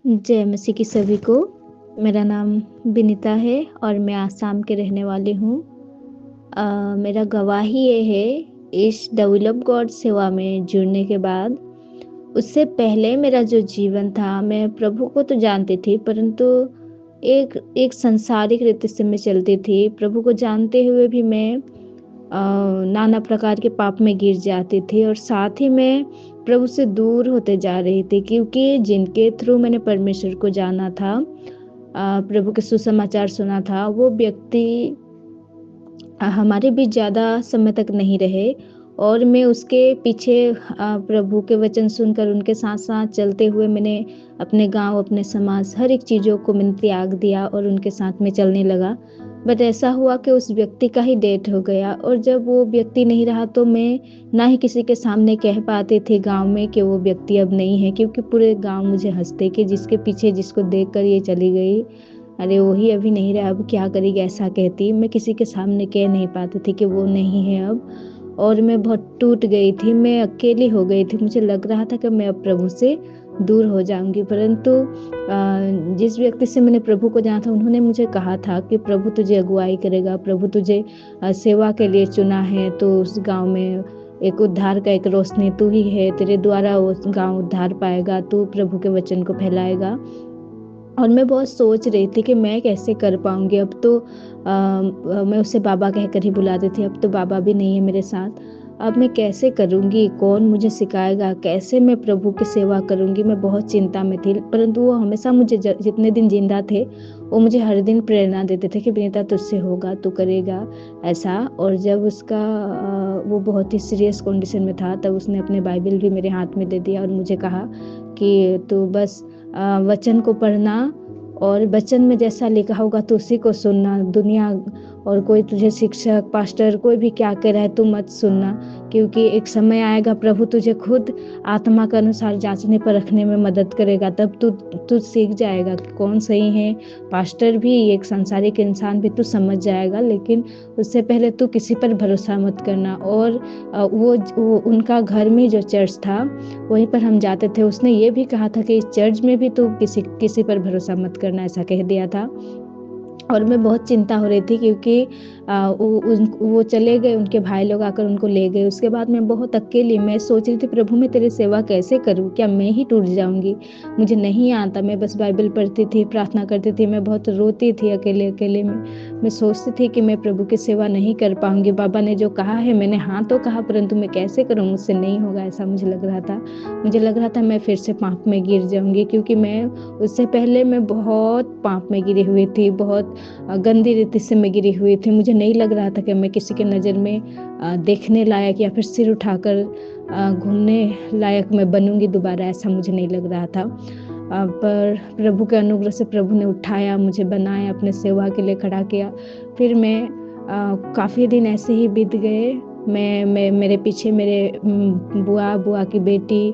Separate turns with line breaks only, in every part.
जय मसीह की सभी को। मेरा नाम विनीता है और मैं आसाम के रहने वाली हूँ। मेरा गवाही ये है, इस द विल ऑफ गॉड सेवा में जुड़ने के बाद उससे पहले मेरा जो जीवन था, मैं प्रभु को तो जानती थी, परंतु एक एक सांसारिक रीति से मैं चलती थी। प्रभु को जानते हुए भी मैं नाना प्रकार के पाप में गिर जाती थी और साथ ही मैं प्रभु से दूर होते जा रही थी, क्योंकि जिनके थ्रू मैंने परमेश्वर को जाना था, प्रभु के सुसमाचार सुना था, वो व्यक्ति हमारे बीच ज़्यादा समय तक नहीं रहे और मैं उसके पीछे प्रभु के वचन सुनकर उनके साथ साथ चलते हुए मैंने अपने गांव, अपने समाज, हर एक चीज़ों को मैंने त्याग दिया और उनके साथ में चलने लगा। बट ऐसा हुआ कि उस व्यक्ति का ही डेथ हो गया और जब वो व्यक्ति नहीं रहा तो मैं ना ही किसी के सामने कह पाती थी गांव में कि वो व्यक्ति अब नहीं है, क्योंकि पूरे गांव मुझे हंसते कि जिसके पीछे जिसको देखकर ये चली गई, अरे वही अभी नहीं रहा, अब क्या करेगी, ऐसा कहती। मैं किसी के सामने कह नहीं पाती थी कि वो नहीं है अब, और मैं बहुत टूट गई थी, मैं अकेली हो गई थी। मुझे लग रहा था कि मैं अब प्रभु से दूर हो जाऊंगी, परंतु जिस व्यक्ति से मैंने प्रभु को जाना था, उन्होंने मुझे कहा था कि प्रभु तुझे अगुवाई करेगा, प्रभु तुझे सेवा के लिए चुना है, तो उस गांव में एक उद्धार का एक रोशनी तू ही है, तेरे द्वारा वो गांव उद्धार पाएगा, तू प्रभु के वचन को फैलाएगा। और मैं बहुत सोच रही थी कि मैं कैसे कर पाऊंगी। अब तो मैं उसे बाबा कहकर ही बुलाती थी, अब तो बाबा भी नहीं है मेरे साथ। अब मैं कैसे करूंगी, कौन मुझे सिखाएगा, कैसे मैं प्रभु की सेवा करूंगी, मैं बहुत चिंता में थी। परंतु वो हमेशा मुझे जितने दिन जिंदा थे, वो मुझे हर दिन प्रेरणा देते थे कि विनीता तुझसे होगा, तू करेगा ऐसा। और जब उसका वो बहुत ही सीरियस कंडीशन में था, तब उसने अपने बाइबल भी मेरे हाथ में दे दिया और मुझे कहा कि तू बस वचन को पढ़ना और वचन में जैसा लिखा होगा तो उसी को सुनना। दुनिया और कोई तुझे शिक्षक, पास्टर, कोई भी क्या कह रहा है, तू मत सुनना, क्योंकि एक समय आएगा प्रभु तुझे खुद आत्मा के अनुसार जांचने परखने में मदद करेगा। तब तू सीख जाएगा कि कौन सही है। पास्टर भी, एक संसारिक इंसान भी, तू समझ जाएगा, लेकिन उससे पहले तू किसी पर भरोसा मत करना। और वो उनका घर में जो चर्च था, वहीं पर हम जाते थे। उसने ये भी कहा था कि इस चर्च में भी तू किसी पर भरोसा मत करना, ऐसा कह दिया था। और मैं बहुत चिंता हो रही थी, क्योंकि वो चले गए, उनके भाई लोग आकर उनको ले गए। उसके बाद मैं बहुत अकेली, मैं सोच रही थी प्रभु मैं तेरी सेवा कैसे करूं, क्या मैं ही टूट जाऊंगी, मुझे नहीं आता। मैं बस बाइबल पढ़ती थी, प्रार्थना करती थी, मैं बहुत रोती थी अकेले अकेले में। मैं सोचती थी कि मैं प्रभु की सेवा नहीं कर पाऊंगी। बाबा ने जो कहा है, मैंने हाँ तो कहा, परंतु मैं कैसे करूँ, मुझसे नहीं होगा, ऐसा मुझे लग रहा था। मुझे लग रहा था मैं फिर से पाप में गिर जाऊंगी, क्योंकि मैं उससे पहले मैं बहुत पाप में गिरी हुई थी, बहुत गंदी रीति से मैं गिरी हुई थी। मुझे नहीं लग रहा था कि मैं किसी की नज़र में देखने लायक या फिर सिर उठाकर घूमने लायक मैं बनूंगी दोबारा, ऐसा मुझे नहीं लग रहा था। पर प्रभु के अनुग्रह से प्रभु ने उठाया, मुझे बनाया, अपने सेवा के लिए खड़ा किया। फिर मैं काफ़ी दिन ऐसे ही बीत गए। मैं मेरे पीछे मेरे बुआ की बेटी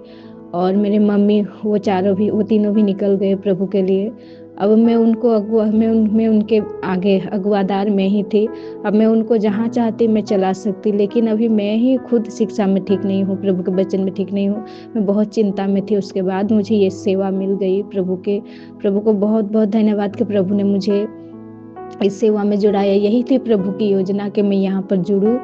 और मेरे मम्मी, वो तीनों भी निकल गए प्रभु के लिए। अब मैं उनके आगे अगुवादार में ही थी। अब मैं उनको जहाँ चाहती मैं चला सकती, लेकिन अभी मैं ही खुद शिक्षा में ठीक नहीं हूँ, प्रभु के वचन में ठीक नहीं हूँ। मैं बहुत चिंता में थी। उसके बाद मुझे ये सेवा मिल गई। प्रभु को बहुत बहुत धन्यवाद कि प्रभु ने मुझे इस सेवा में जुड़ाया। यही थी प्रभु की योजना कि मैं यहाँ पर जुड़ूं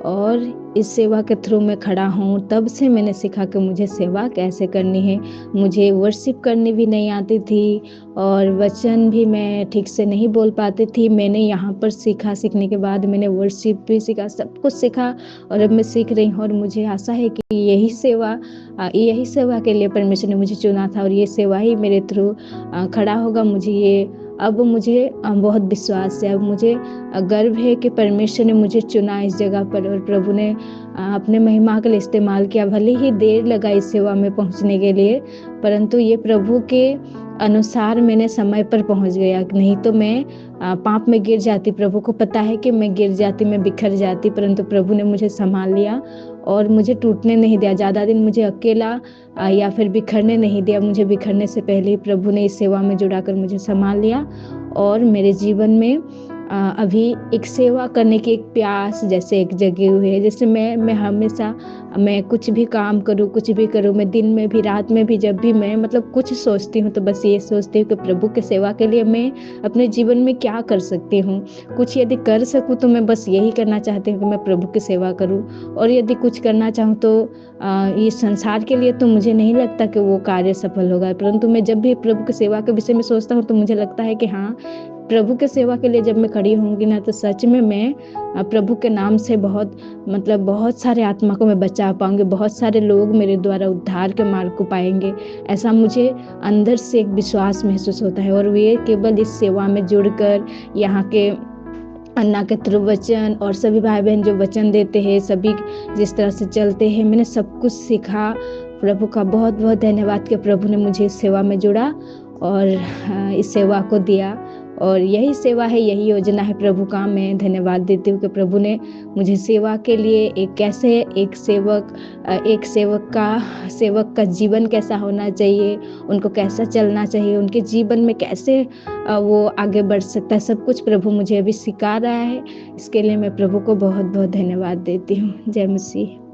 और इस सेवा के थ्रू मैं खड़ा हूँ। तब से मैंने सीखा कि मुझे सेवा कैसे करनी है। मुझे वर्शिप करनी भी नहीं आती थी और वचन भी मैं ठीक से नहीं बोल पाती थी। मैंने यहाँ पर सीखा, सीखने के बाद मैंने वर्शिप भी सीखा, सब कुछ सीखा और अब मैं सीख रही हूँ। और मुझे आशा है कि यही सेवा के लिए परमेश्वर ने मुझे चुना था और ये सेवा ही मेरे थ्रू खड़ा होगा। अब मुझे बहुत विश्वास है, अब मुझे गर्व है कि परमेश्वर ने मुझे चुना इस जगह पर और प्रभु ने अपने महिमा के लिए इस्तेमाल किया। भले ही देर लगा इस सेवा में पहुंचने के लिए, परंतु ये प्रभु के अनुसार मैंने समय पर पहुंच गया। नहीं तो मैं पाप में गिर जाती। प्रभु को पता है कि मैं गिर जाती, मैं बिखर जाती, परंतु प्रभु ने मुझे संभाल लिया और मुझे टूटने नहीं दिया। ज़्यादा दिन मुझे अकेला या फिर बिखरने नहीं दिया। मुझे बिखरने से पहले ही प्रभु ने इस सेवा में जुड़ाकर मुझे संभाल लिया और मेरे जीवन में अभी एक सेवा करने की एक प्यास जैसे एक जगी हुई है। जैसे मैं हमेशा मैं कुछ भी काम करूँ, कुछ भी करूँ, मैं दिन में भी, रात में भी, जब भी मैं मतलब कुछ सोचती हूँ तो बस ये सोचती हूँ कि प्रभु की सेवा के लिए मैं अपने जीवन में क्या कर सकती हूँ। कुछ यदि कर सकूँ तो मैं बस यही करना चाहती हूँ कि मैं प्रभु की सेवा करूँ। और यदि कुछ करना चाहूँ तो इस संसार के लिए तो मुझे नहीं लगता कि वो कार्य सफल होगा, परंतु मैं जब भी प्रभु की सेवा के विषय में सोचता हूँ तो मुझे लगता है कि हाँ, प्रभु की सेवा के लिए जब मैं खड़ी होंगी ना तो सच में मैं प्रभु के नाम से बहुत मतलब बहुत सारे आत्मा को मैं बचा पाऊंगी, बहुत सारे लोग मेरे द्वारा उद्धार के मार्ग को पाएंगे। ऐसा मुझे अंदर से एक विश्वास महसूस होता है। और वे केवल इस सेवा में जुड़कर यहाँ के अन्ना के थ्रू वचन और सभी भाई बहन जो वचन देते हैं, सभी जिस तरह से चलते हैं, मैंने सब कुछ सीखा। प्रभु का बहुत बहुत धन्यवाद कि प्रभु ने मुझे इस सेवा में जोड़ा और इस सेवा को दिया। और यही सेवा है, यही योजना है प्रभु का। मैं धन्यवाद देती हूँ कि प्रभु ने मुझे सेवा के लिए एक कैसे एक सेवक का जीवन कैसा होना चाहिए, उनको कैसा चलना चाहिए, उनके जीवन में कैसे वो आगे बढ़ सकता है, सब कुछ प्रभु मुझे अभी सिखा रहा है। इसके लिए मैं प्रभु को बहुत बहुत धन्यवाद देती हूँ। जय मसीह।